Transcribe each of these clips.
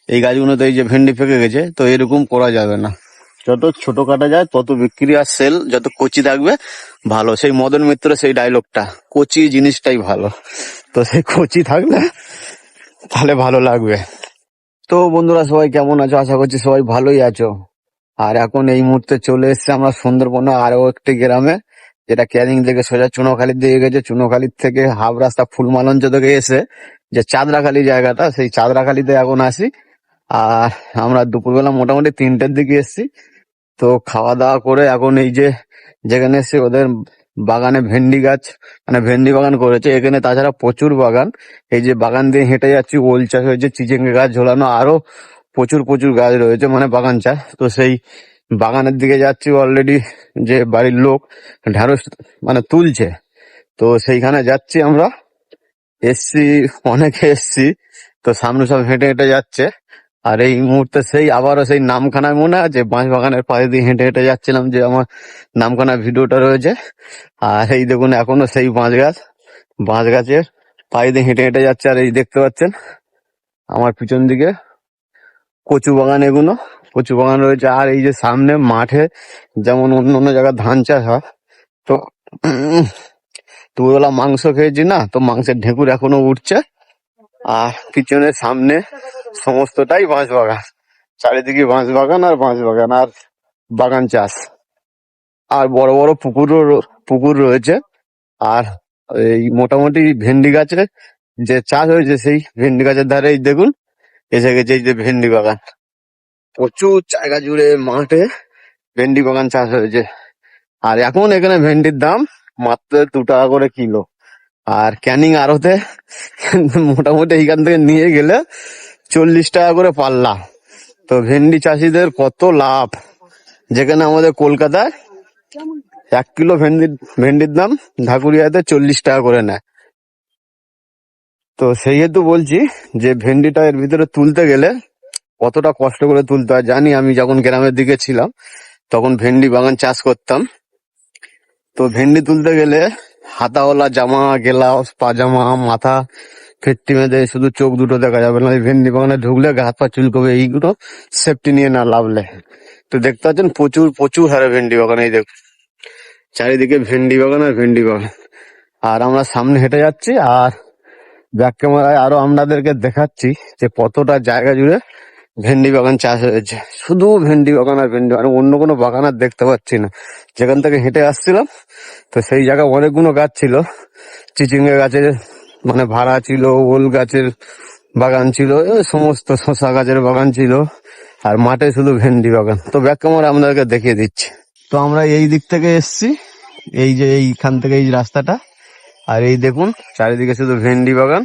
এই গাছগুলোতে এই যে ভেন্ডি পেকে গেছে, তো এরকম করা যাবে না। যত ছোট কাটা যায় তত বিক্রি আর সেল, যত কচি থাকবে ভালো। সেই মদন মিত্র সেই ডায়লগটা, কচি জিনিসটাই ভালো। তো সেই কচি থাকলে তাহলে ভালো লাগবে। তো বন্ধুরা সবাই কেমন আছো? আশা করছি সবাই ভালোই আছো। আর এখন এই মুহূর্তে চলে এসেছে আমরা সুন্দরবনে আরো একটি গ্রামে, যেটা ক্যানিং থেকে সোজা চুনোখালির দিকে গেছে। চুনোখালির থেকে হাফ রাস্তা ফুলমালঞ্চ থেকে এসে যে চাঁদরাখালি জায়গাটা, সেই চাঁদরাখালিতে এখন আসি। আর আমরা দুপুরবেলা মোটামুটি 3টের দিকে এসেছি। তো খাওয়া দাওয়া করে এখন এই যে যেখানে এসে ওদের বাগানে ভেন্ডি গাছ, মানে ভেন্ডি বাগান করেছে এখানে, তাছাড়া প্রচুর বাগান। এই যে বাগান দিয়ে হেঁটে যাচ্ছি, ওল চাষ হয়েছে, চিচিঙ্গা গাছ ঝোলানো, আরো প্রচুর প্রচুর গাছ রয়েছে, মানে বাগান চাষ। তো সেই বাগানের দিকে যাচ্ছি। অলরেডি যে বাড়ির লোক ঢ্যাঁড়স মানে তুলছে, তো সেইখানে যাচ্ছি আমরা। এসছি, অনেকে এসছি, তো সামনে সব হেঁটে হেঁটে যাচ্ছে। আর এই মুহূর্তে সেই আবারও সেই নামখানায়, মনে আছে বাঁশ বাগানের পাশে দিয়ে হেঁটে হেঁটে যাচ্ছিলাম, যে আমার নামখানা ভিডিওটা রয়েছে। আর এই দেখুন এখনো সেই বাঁশ গাছের পায়ে দিয়ে হেঁটে হেঁটে যাচ্ছে। আর এই দেখতে পাচ্ছেন আমার পিছন দিকে কচু বাগান, এগুলো কচু বাগান রয়েছে। আর এই যে সামনে মাঠে যেমন অন্য অন্য জায়গায় ধান চাষ হয়, তো দুবেলা মাংস খেয়েছি না, তো মাংসের ঢেকুর এখনো উঠছে। আর পিছনে সামনে সমস্তটাই বাঁশ বাগান, চারিদিকে বাঁশ বাগান আর বাঁশ বাগান আর বাগান চাষ। আর বড় বড় পুকুর রয়েছে। আর এই মোটামুটি ভেন্ডি গাছের যে চাষ হয়েছে, সেই ভেন্ডি গাছের ধারে এই দেখুন এসে গেছে এই যে ভেন্ডি বাগান। প্রচুর জায়গা জুড়ে মাঠে ভেন্ডি বাগান চাষ হয়েছে। আর এখন এখানে ভেন্ডির দাম মাত্র 2 টাকা করে কিলো। আর ক্যানিং আড়তে মোটামুটি এইখান থেকে নিয়ে গেলে 40 টাকা করে পাল্লা। তো ভেন্ডি চাষিদের কত লাভ, যেখানে আমাদের কলকাতায় 1 কিলো ভেন্ডির দাম ঢাকুরিয়াতে 40 টাকা করে নেয়। তো সেই হেতু বলছি যে ভেন্ডিটা এর ভিতরে তুলতে গেলে কতটা কষ্ট করে তুলতে হয় জানি। আমি যখন গ্রামের দিকে ছিলাম তখন ভেন্ডি বাগান চাষ করতাম। তো ভেন্ডি তুলতে গেলে হাতাওয়ালা জামা, গ্লাভস, পাজামা, মাথা ফেট্টি বেঁধে, শুধু চোখ দুটো দেখা যাবে না। এই ভেন্ডি বাগানে ঢুকলে গা হাত পা চুলকবে, এইগুলো সেফটি নিয়ে না লাভলে। তো দেখতে পাচ্ছেন প্রচুর প্রচুর হারে ভেন্ডি বাগান। এই দেখ চারিদিকে ভেন্ডি বাগান আর ভেন্ডি বাগান। আর আমরা সামনে হেঁটে যাচ্ছি, আর ব্যাক ক্যামেরায় আরো আপনাদেরকে দেখাচ্ছি যে কতটা জায়গা জুড়ে ভেন্ডি বাগান চাষ হয়েছে। শুধু ভেন্ডি বাগান আর ভেন্ডি বাগান, অন্য কোনো বাগান আর দেখতে পাচ্ছি না। যেখান থেকে হেঁটে আসছিলাম, তো সেই জায়গায় অনেকগুলো গাছ ছিল, চিচিঙ্গা গাছের মানে ভাড়া ছিল, ওল গাছের বাগান ছিল, সমস্ত শসা গাছের বাগান ছিল। আর মাঠে শুধু ভেন্ডি বাগান। তো ব্যাক ক্যামেরা আপনাদেরকে দেখিয়ে দিচ্ছি। তো আমরা এই দিক থেকে এসছি, এই যে এইখান থেকে এই রাস্তাটা। আর এই দেখুন চারিদিকে শুধু ভেন্ডি বাগান,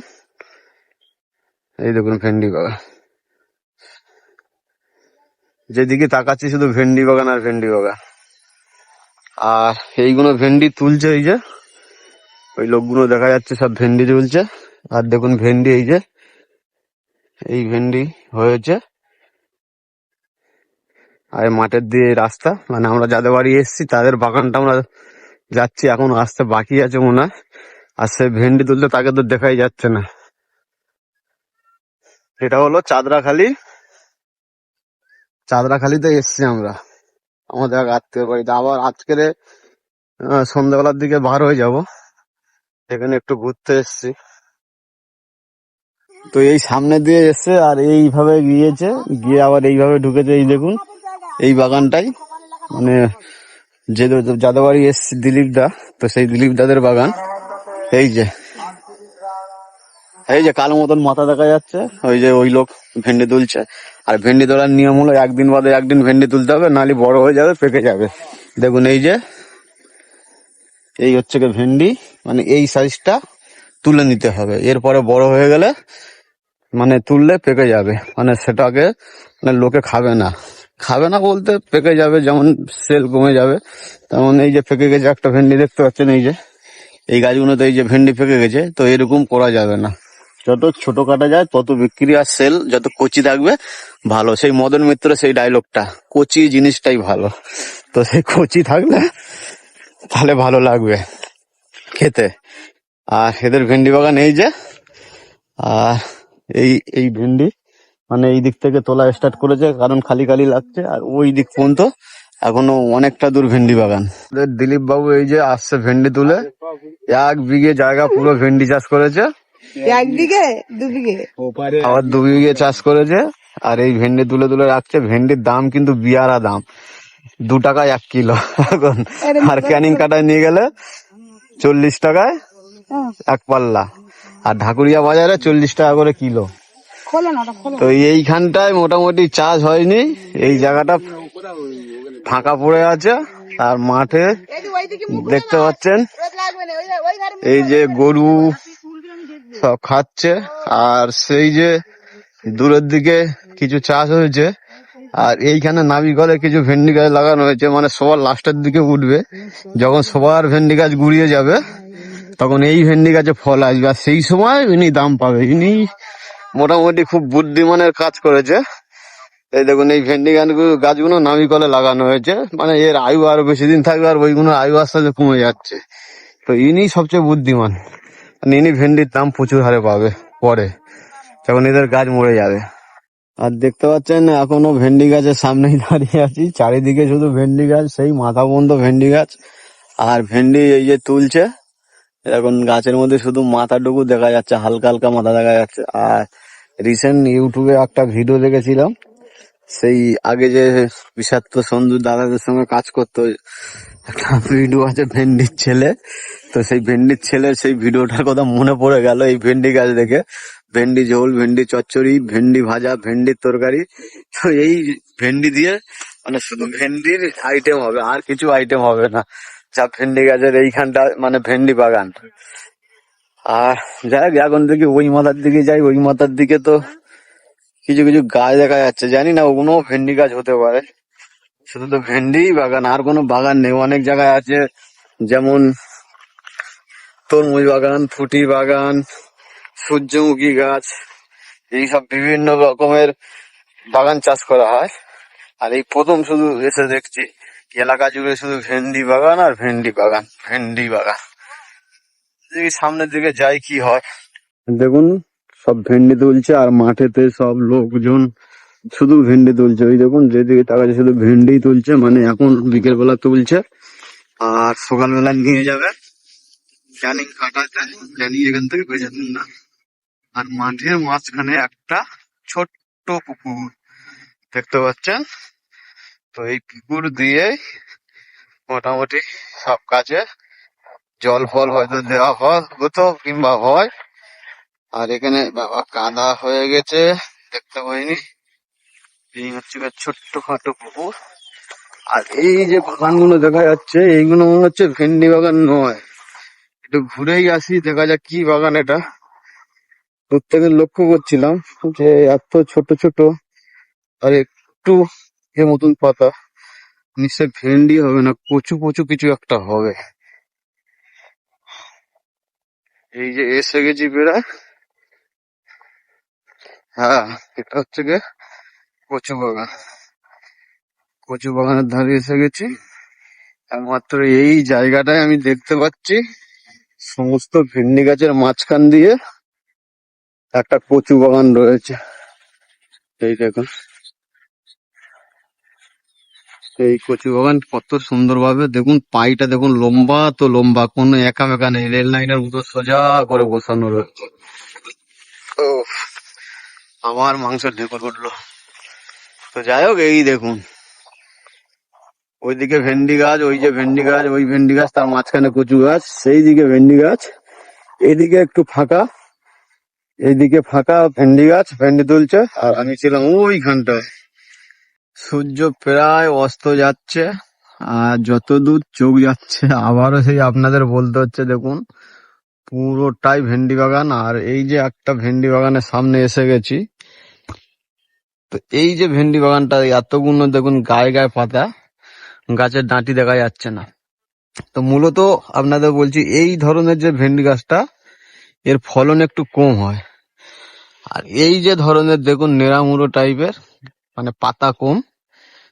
এই দেখুন ভেন্ডি বাগান, যেদিকে তাকাচ্ছি শুধু ভেন্ডি বাগান আর ভেন্ডি বাগান। আর এইগুলো ভেন্ডি তুলছে, এই যে ওই লোকগুলো দেখা যাচ্ছে সব ভেন্ডি তুলছে। আর দেখুন ভেন্ডি, এই যে এই ভেন্ডি হয়েছে। আর মাঠের দিয়ে রাস্তা, মানে আমরা যাদের বাড়ি এসছি তাদের বাগানটা আমরা যাচ্ছি, এখন আসতে বাকি আছে মনে হয়। আর সে ভেন্ডি তুলতে তাকে তো দেখাই যাচ্ছে না। এটা হলো চাঁদরাখালিতে এসছি আমরা আমাদের এক আত্মীয় বাড়িতে। আবার আজকের সন্ধ্যাবেলার দিকে বার হয়ে যাব, এখানে একটু ঘুরতে এসছি। তো এই সামনে দিয়ে এসছে আর এইভাবে গিয়েছে, গিয়ে আবার এইভাবে ঢুকেছে। এই দেখুন এই বাগানটাই, মানে যে যাদের বাড়ি এসছি দিলীপ দা, তো সেই দিলীপ দাদের বাগান। এই যে এই যে কালো মতন মাথা দেখা যাচ্ছে, ওই যে ওই লোক ভেন্ডি তুলছে। আর ভেন্ডি তোলার নিয়ম হলো একদিন বাদে একদিন ভেন্ডি তুলতে হবে, নাহলে বড় হয়ে যাবে, পেকে যাবে। দেখুন এই যে এই হচ্ছে কি ভেন্ডি, মানে এই সাইজটা তুলে নিতে হবে। এরপরে বড় হয়ে গেলে মানে তুললে পেকে যাবে, মানে সেটাকে মানে লোকে খাবে না বলতে পেকে যাবে, যেমন সেল কমে যাবে তেমন। এই যে পেকে গেছে একটা ভেন্ডি, দেখতে পাচ্ছেন এই যে এই গাছগুলোতে এই যে ভেন্ডি পেকে গেছে। তো এরকম করা যাবে না, যত ছোট কাটা যায় তত বিক্রি আর সেল, যত কচি থাকবে ভালো। সেই মদন মিত্র সেই ডায়লগটা, কচি জিনিসটাই ভালো। তো সেই কচি থাকলে তাহলে ভালো লাগবে খেতে। আর এদের ভেন্ডি বাগান এই যে, আর এই এই ভেন্ডি মানে এই দিক থেকে তোলা স্টার্ট করেছে, কারণ খালি খালি লাগছে। আর ওই দিক পর্যন্ত এখনো অনেকটা দূর ভেন্ডি বাগান। দিলীপ বাবু এই যে আসছে ভেন্ডি তুলে, 1 বিঘে জায়গা পুরো ভেন্ডি চাষ করেছে। 1 বিঘে 2 বিঘে আবার 2 বিঘে চাষ করেছে। আর এই ভেন্ডি তুলে তুলে রাখছে। ভেন্ডির দাম কিন্তু বিয়ারা দাম, 2 টাকায় 1 কিলো এখন। আর ক্যানিং কাটায় নিয়ে গেলে 40 টাকায় 1 পাল্লা, আর ঢাকুরিয়া বাজারে 40 টাকা করে কিলো। খোলো না, ওটা খোলো। তো এইখানটায় মোটামুটি চাষ হয়নি, এই জায়গাটা ফাঁকা পড়ে আছে। আর মাঠে দেখতে পাচ্ছেন এই যে গরু সব খাচ্ছে। আর সেই যে দূরের দিকে কিছু চাষ হয়েছে, আর এইখানে নাবিকলে কিছু ভেন্ডি গাছ লাগানো হয়েছে, মানে সবার লাস্টের দিকে উঠবে, যখন সবার ভেন্ডি গাছ গুড়িয়ে যাবে তখন এই ভেন্ডি গাছে ফল আসবে, আর সেই সময় ইনি দাম পাবে। ইনি মোটামুটি খুব বুদ্ধিমানের কাজ করেছে। এই দেখুন এই ভেন্ডি গাছগুলো নামিকলে লাগানো হয়েছে, মানে এর আয়ু আরো বেশি দিন থাকবে, আর ওইগুলো আয়ু আস্তে আস্তে কমে যাচ্ছে। তো ইনি সবচেয়ে বুদ্ধিমান, মানে ইনি ভেন্ডির দাম প্রচুর হারে পাবে পরে, যখন এদের গাছ মরে যাবে। আর দেখতে পাচ্ছেন এখনো ভেন্ডি গাছের সামনেই দাঁড়িয়ে আছি, চারিদিকে শুধু ভেন্ডি গাছ, সেই মাথা পর্যন্ত ভেন্ডি গাছ। আর ভেন্ডি এই যে তুলছে, এখন গাছের মধ্যে শুধু মাথাটুকু দেখা যাচ্ছে, হালকা হালকা মাথা দেখা যাচ্ছে। আর রিসেন্ট ইউটিউবে একটা ভিডিও দেখেছিলাম, সেই আগে যে বিষাক্ত সঞ্জু দাদাদের সঙ্গে কাজ করতো, একটা ভিডিও আছে ভেন্ডির ছেলে। তো সেই ভেন্ডির ছেলের সেই ভিডিওটার কথা মনে পড়ে গেল এই ভেন্ডি গাছ দেখে। ভেন্ডি ঝোল, ভেন্ডি চচ্চড়ি, ভেন্ডি ভাজা, ভেন্ডির তরকারি। তো এই ভেন্ডি দিয়ে মানে শুধু ভেন্ডির আইটেম হবে, আর কিছু আইটেম হবে না। যা ভেন্ডি গাছের এইখানটা মানে ভেন্ডি বাগান। আর যাই হোক, এখন দেখি ওই মাথার দিকে যাই, ওই মাথার দিকে তো কিছু কিছু গাছ দেখা যাচ্ছে, জানি না ওগুলো ভেন্ডি গাছ হতে পারে। শুধু তো ভেন্ডি বাগান, আর কোনো বাগান নেই। অনেক জায়গায় আছে, যেমন তরমুজ বাগান, ফুটি বাগান, সূর্যমুখী গাছ, এইসব বিভিন্ন রকমের বাগান চাষ করা হয়। আর এই প্রথম শুধু এসে দেখছি এলাকা জুড়ে শুধু ভেন্ডি বাগান আর ভেন্ডি বাগান, ভেন্ডি বাগান। দেখি সামনের দিকে যাই কি হয়। দেখুন সব ভেন্ডি তুলছে, আর মাঠেতে সব লোকজন শুধু ভেন্ডি তুলছে। ওই দেখুন যেদিকে তাকাচ্ছে শুধু ভেন্ডি তুলছে, মানে এখন বিকেল বেলা তুলছে আর সকালবেলা নিয়ে যাবে ক্যানিং কাটাতে, জানি এখান থেকে বেঁচে না। আর মাঠের মাঝখানে একটা ছোট্ট পুকুর দেখতে পাচ্ছেন। তো এই পুকুর দিয়ে মোটামুটি সব কাজে জল ফল হয়তো দেওয়া হতো কিংবা হয়। আর এখানে বাবা কাদা হয়ে গেছে, দেখতে পাইনি। এই হচ্ছে ছোট্ট খাটো পুকুর। আর এই যে বাগানগুলো দেখা যাচ্ছে, এইগুলো মনে হচ্ছে ভেন্ডি বাগান নয়। একটু ঘুরেই আসি, দেখা যাক কি বাগান এটা। দূর থেকে লক্ষ্য করছিলাম যে এত ছোট ছোট আর একটু এর মতন পাতা, নিশ্চয় ভেন্ডি হবে না, কচু কচু কিছু একটা হবে। এই যে এসে গেছি প্রায়, হ্যাঁ এটা হচ্ছে গিয়ে কচু বাগান। কচু বাগানের ধারে এসে গেছি। একমাত্র এই জায়গাটায় আমি দেখতে পাচ্ছি সমস্ত ভেন্ডি গাছের মাঝখান দিয়ে একটা কচু বাগান রয়েছে। এই দেখুন এই কচু বাগান কত সুন্দর ভাবে, দেখুন পাইটা দেখুন লম্বা তো লম্বা, কোনো একা বেকা নেই, রেল লাইনের মতো সোজা করে বসানো রয়েছে। উফ, আমার মাংস ঢেকুর উঠলো। তো যাই হোক, এই দেখুন ওইদিকে ভেন্ডি গাছ, ওই যে ভেন্ডি গাছ, ওই ভেন্ডি গাছ, তার মাঝখানে কচু গাছ, সেই দিকে ভেন্ডি গাছ, এইদিকে একটু ফাঁকা, এইদিকে ফাঁকা ভেন্ডি গাছ, ভেন্ডি তুলছে। আর আমি ছিলাম ওইখানটায়। সূর্য প্রায় অস্ত যাচ্ছে, আর যতদূর চোখ যাচ্ছে আবারও সেই আপনাদের বলতে হচ্ছে, দেখুন পুরোটাই ভেন্ডি বাগান। আর এই যে একটা ভেন্ডি বাগানের সামনে এসে গেছি। তো এই যে ভেন্ডি বাগানটা, এতগুলো দেখুন গায়ে গায়ে পাতা, গাছের ডাঁটি দেখা যাচ্ছে না। তো মূলত আপনাদের বলছি, এই ধরনের যে ভেন্ডি গাছটা, এর ফলন একটু কম হয়। আর এই যে ধরনের দেখুন নেড়ামুড়ো টাইপের, মানে পাতা কম,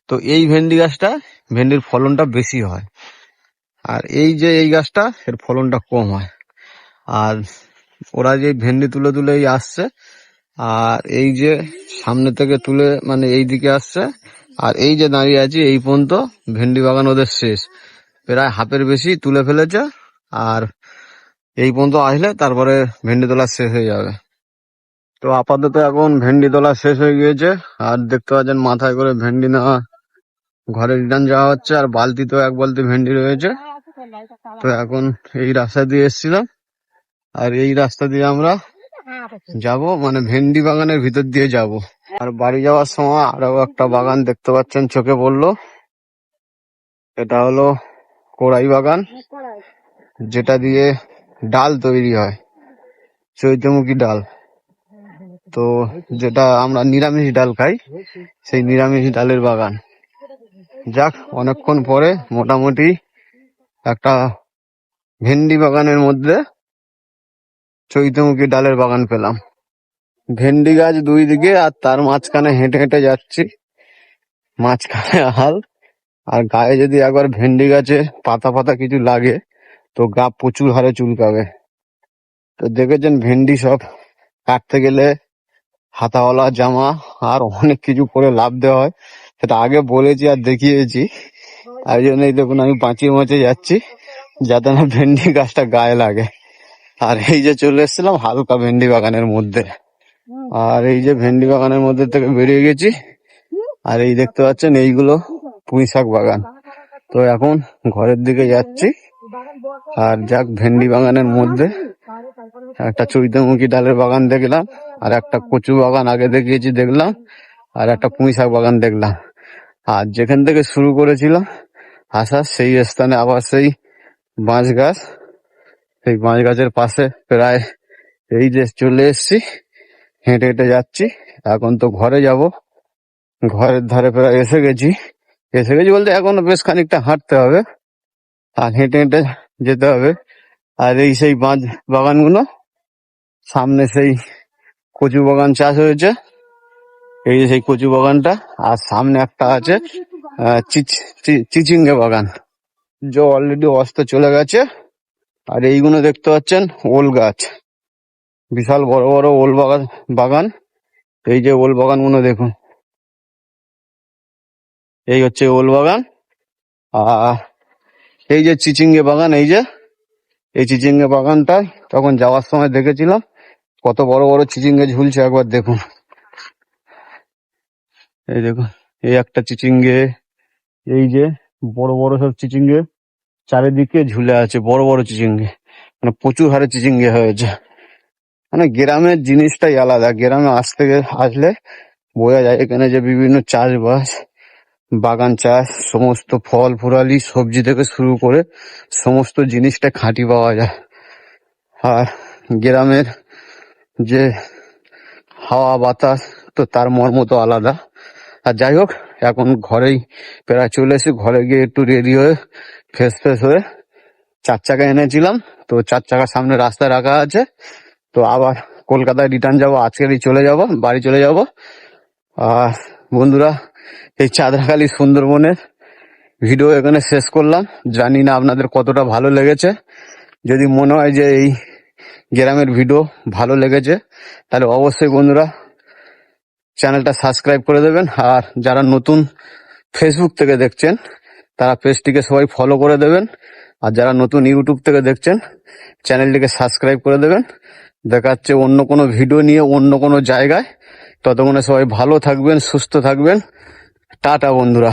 তো এই ভেন্ডি গাছটা ভেন্ডির ফলনটা বেশি হয়। আর এই যে এই গাছটা, এর ফলনটা কম হয়। আর ওরা যে ভেন্ডি তুলে তুলে আসছে, আর এই যে সামনে থেকে তুলে মানে এই দিকে আসছে, আর এই যে দাঁড়িয়ে আছি এই পর্যন্ত ভেন্ডি বাগান ওদের শেষ, প্রায় হাফের বেশি তুলে ফেলেছে। আর এই পর্যন্ত আসলে তারপরে ভেন্ডি তোলা শেষ হয়ে যাবে। তো আপাতত এখন ভেন্ডি তোলা শেষ হয়ে গিয়েছে, আর দেখতে পাচ্ছেন মাথায় করে ভেন্ডি নেওয়া ঘরে রিটার্ন যাওয়া হচ্ছে। আর বালতিতেও এক বালতি ভেন্ডি রয়েছে। তো এখন এই রাস্তা দিয়ে এসেছিলাম, আর এই রাস্তা দিয়ে আমরা যাব, মানে ভেন্ডি বাগানের ভিতর দিয়ে যাব। আর বাড়ি যাওয়ার সময় আরো একটা বাগান দেখতে পাচ্ছেন চোখে পড়লো, এটা হলো কোড়াই বাগান, যেটা দিয়ে ডাল তৈরি হয়, চৈতমুখী ডাল। তো যেটা আমরা নিরামিষ ডাল খাই, সেই নিরামিষ ডালের বাগান। যাক, অনেকক্ষণ পরে মোটামুটি একটা ভেন্ডি বাগানের মধ্যে চৈতমুখী ডালের বাগান পেলাম। ভেন্ডি গাছ দুই দিকে, আর তার মাঝখানে হেঁটে হেঁটে যাচ্ছি, মাঝখানে হাল। আর গায়ে যদি একবার ভেন্ডি গাছে পাতা পাতা কিছু লাগে তো গা প্রচুর হারে চুলকাবে। তো দেখেছেন ভেন্ডি সব কাটতে গেলে হাতাওয়ালা জামা আর অনেক কিছু করে লাভ দেওয়া হয়, সেটা আগে বলেছি আর দেখিয়েছি। তাই জন্য এই দেখুন আমি বাঁচিয়ে বাঁচিয়ে যাচ্ছি যাতে না ভেন্ডি গাছটা গায়ে লাগে। আর এই যে চলে এসেছিলাম হালকা ভেন্ডি বাগানের মধ্যে, আর এই যে ভেন্ডি বাগানের মধ্যে থেকে বেরিয়ে গেছি। আর এই দেখতে পাচ্ছেন এইগুলো পুঁই শাক বাগান। তো এখন ঘরের দিকে যাচ্ছি। আর যাক, ভেন্ডি বাগানের মধ্যে একটা চৈতমুখী ডালের বাগান দেখলাম, আর একটা কচু বাগান আগে দেখিয়েছি দেখলাম, আর একটা পুঁই শাক বাগান দেখলাম। আর যেখান থেকে শুরু করেছিলাম আসা সেই স্থানে আবার সেই বাঁশ গাছ, সেই বাঁশ গাছের পাশে প্রায় এই যে চলে এসছি, হেঁটে হেঁটে যাচ্ছি। এখন তো ঘরে যাব, ঘরের ধারে প্রায় এসে গেছি বলতে এখনো বেশ খানিকটা হাঁটতে হবে আর হেঁটে হেঁটে যেতে হবে। আর এই সেই বাঁশ বাগানগুলো, সামনে সেই কচু বাগান চাষ হয়েছে, এই যে সেই কচু বাগানটা, আর সামনে একটা আছে চিচিঙ্গে বাগান, যে অলরেডি অস্ত চলে গেছে। আর এইগুলো দেখতে পাচ্ছেন ওল গাছ, বিশাল বড় বড় ওল বাগান। এই যে ওল বাগানগুলো দেখুন, এই হচ্ছে ওল বাগান। আর এই যে চিচিঙ্গে বাগান, এই চিচিঙ্গে বাগানটা তখন যাওয়ার সময় দেখেছিলাম, কত বড় বড় চিচিঙ্গে ঝুলছে একবার দেখুন। এই দেখুন, এই একটা চিচিঙ্গে, এই যে বড় বড় সব চিচিঙ্গে চারিদিকে ঝুলে আছে, বড় বড় চিচিঙ্গে, মানে প্রচুর হারে চিচিঙ্গে হয়েছে। মানে গ্রামের জিনিসটাই আলাদা, গ্রামে আসলে বোঝা যায় এখানে যে বিভিন্ন চাষবাস, বাগান চাষ, সমস্ত ফল ফুরালি সবজি থেকে শুরু করে সমস্ত জিনিসটা খাঁটি পাওয়া যায়। আর গ্রামের যে হাওয়া বাতাস, তো তার মর্ম তো আলাদা। আর যাই হোক, এখন ঘরেই প্রায় চলে এসে, ঘরে গিয়ে একটু রেডি হয়ে ফ্রেশ হয়ে 4 চাকা এনেছিলাম, তো 4 চাকা সামনে রাস্তায় রাখা আছে। তো আবার কলকাতায় রিটার্ন যাবো, আজকেরই চলে যাব, বাড়ি চলে যাব। আর বন্ধুরা, এই চাঁদরাখালি সুন্দরবনের ভিডিও এখানে শেষ করলাম। জানি না আপনাদের কতটা ভালো লেগেছে। যদি মনে হয় যে এই গ্রামের ভিডিও ভালো লেগেছে, তাহলে অবশ্যই বন্ধুরা চ্যানেলটা সাবস্ক্রাইব করে দেবেন। আর যারা নতুন ফেসবুক থেকে দেখছেন তারা পেজটিকে সবাই ফলো করে দেবেন। আর যারা নতুন ইউটিউব থেকে দেখছেন চ্যানেলটিকে সাবস্ক্রাইব করে দেবেন। দেখা হচ্ছে অন্য কোনো ভিডিও নিয়ে অন্য কোনো জায়গায়। ততক্ষণে সবাই ভালো থাকবেন, সুস্থ থাকবেন। টাটা বন্ধুরা।